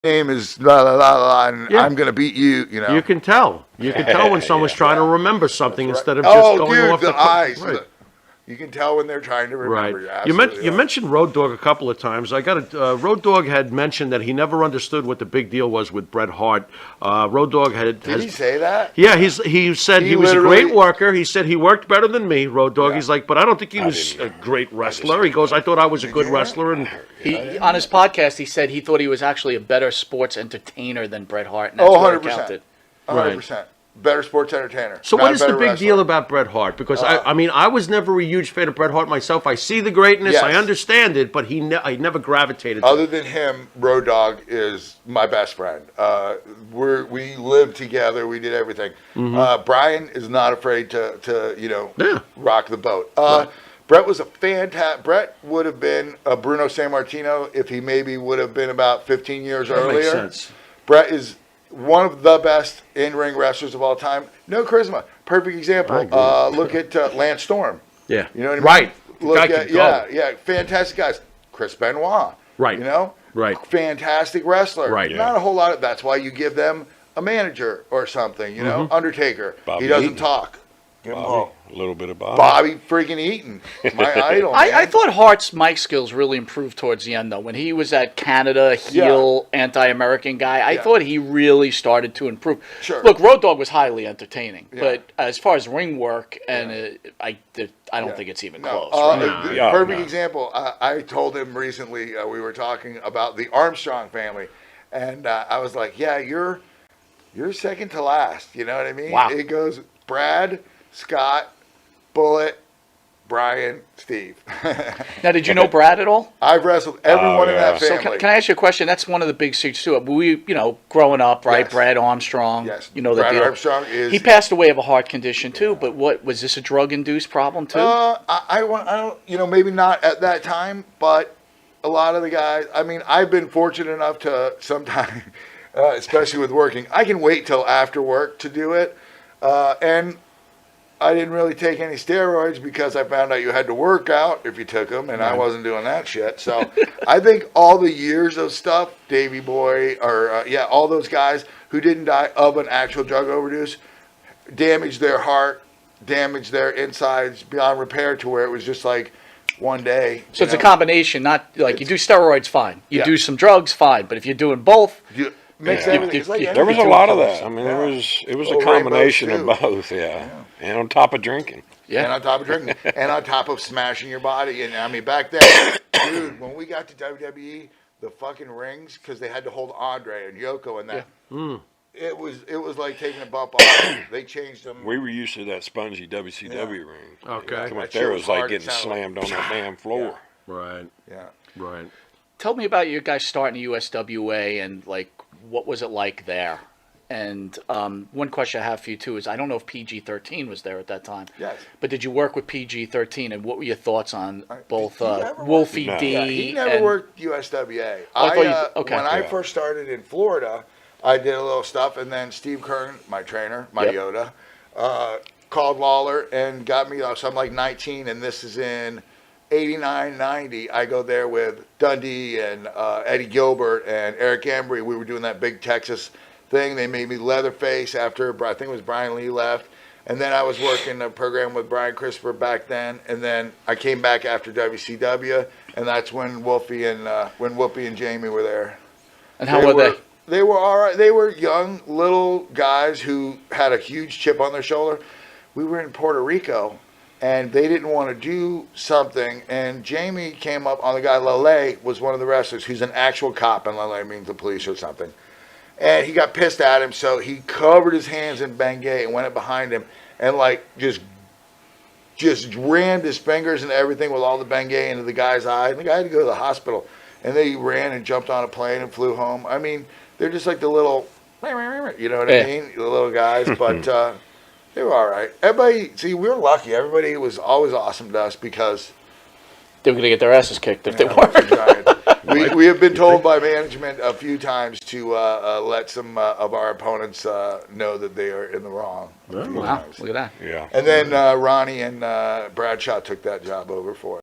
name is la la la la, and Yeah. I'm gonna beat you. You know. You can tell. You can tell when someone's trying to remember something Right. instead of just Oh, going dude, off the the eyes. Right. You can tell when they're trying to remember. Right. You're You mentioned Road Dogg a couple of times. I got Road Dogg had mentioned that he never understood what the big deal was with Bret Hart. Road Dogg Did he say that? Yeah, he said he was a great worker. He said he worked better than me, Road Dogg. Yeah. He's like, but I don't think he was a great wrestler. He goes, I thought I was a good wrestler. And He on his podcast, he said he thought he was actually a better sports entertainer than Bret Hart. And that's 100%. 100%. Right. Better sports entertainer. So not what is the better big wrestler. deal about Bret Hart? Because I mean, I was never a huge fan of Bret Hart myself. I see the greatness, Yes. I understand it, but I never gravitated to Other it. than him, Road Dogg is my best friend. We lived together. We did everything. Brian is not afraid to rock the boat. Bret was a fantastic. Bret would have been a Bruno Sammartino if he maybe would have been about 15 years That earlier. makes sense. Bret is one of the best in-ring wrestlers of all time. No charisma. Perfect example. Look at Lance Storm. Yeah. You know what I mean? Right. Look Guy at can go. yeah, fantastic guys. Chris Benoit. Right. You know? Right. Fantastic wrestler. Right. Not a whole lot of that's why you give them a manager or something, you know? Undertaker. Bobby he doesn't Eaton. talk. Bobby, a little bit of Bobby. Bobby freaking Eaton. My idol. Man. I thought Hart's mic skills really improved towards the end, though. When he was at Canada, heel, anti-American guy, I thought he really started to improve. Sure. Look, Road Dogg was highly entertaining, but as far as ring work, and I don't think it's even close. Right? Perfect example. I told him recently, we were talking about the Armstrong family, and I was like, yeah, you're second to last. You know what I mean? Wow. It goes Brad, Scott, Bullet, Brian, Steve. Now, did you know Brad at all? I've wrestled everyone in that family. So can I ask you a question? That's one of the big secrets too. We, growing up, right? Yes. Brad Armstrong. Yes. You know the Brad deal. Armstrong is. He passed away of a heart condition too. But what was this a drug-induced problem too? I don't, maybe not at that time, but a lot of the guys. I mean, I've been fortunate enough to sometimes, especially with working, I can wait till after work to do it, and I didn't really take any steroids because I found out you had to work out if you took them, and I wasn't doing that shit. So I think all the years of stuff, Davey Boy, or all those guys who didn't die of an actual drug overdose, damaged their heart, damaged their insides beyond repair to where it was just like one day. So it's a combination, not like you do steroids, fine. You do some drugs, fine. But if you're doing both, Mix everything. It's like There was a anything. lot of that. I mean, it was a combination of both, and on top of drinking. And on top of drinking, and on top of smashing your body. And I mean, back then, dude, when we got to WWE, the fucking rings, because they had to hold Andre and Yoko and that. It was like taking a bump off. They changed them. We were used to that spongy WCW ring. Okay. Come up there, it was like getting slammed on that damn floor. Right. Yeah. Right. tell me about your guys starting the USWA and like what was it like there? And one question I have for you too is I don't know if PG-13 was there at that time. Yes. But did you work with PG-13 and what were your thoughts on both Did he ever Wolfie work? D? Yeah, he never worked USWA. Oh, I thought you- okay. When I first started in Florida, I did a little stuff, and then Steve Kern, my trainer, my Yoda, called Lawler and got me. So I'm like 19, and this is in 89, 90. I go there with Dundee and Eddie Gilbert and Eric Embry. We were doing that big Texas thing. They made me Leatherface after I think it was Brian Lee left. And then I was working a program with Brian Christopher back then. And then I came back after WCW, and that's when Wolfie and Jamie were there. And how were they? They were all right. They were young, little guys who had a huge chip on their shoulder. We were in Puerto Rico, and they didn't want to do something. And Jamie came up on the guy, Lele, was one of the wrestlers who's an actual cop, and Lele means the police or something. And he got pissed at him, so he covered his hands in Bengay and went up behind him and like just rammed his fingers and everything with all the Bengay into the guy's eye. And the guy had to go to the hospital. And then he ran and jumped on a plane and flew home. I mean, they're just like the little, you know what I mean? The little guys, but they were all right. Everybody, see, we were lucky. Everybody was always awesome to us because They were going to get their asses kicked if they weren't. we have been told by management a few times to let some of our opponents know that they are in the wrong. Wow, look at that. Yeah. And then Ronnie and Bradshaw took that job over for us.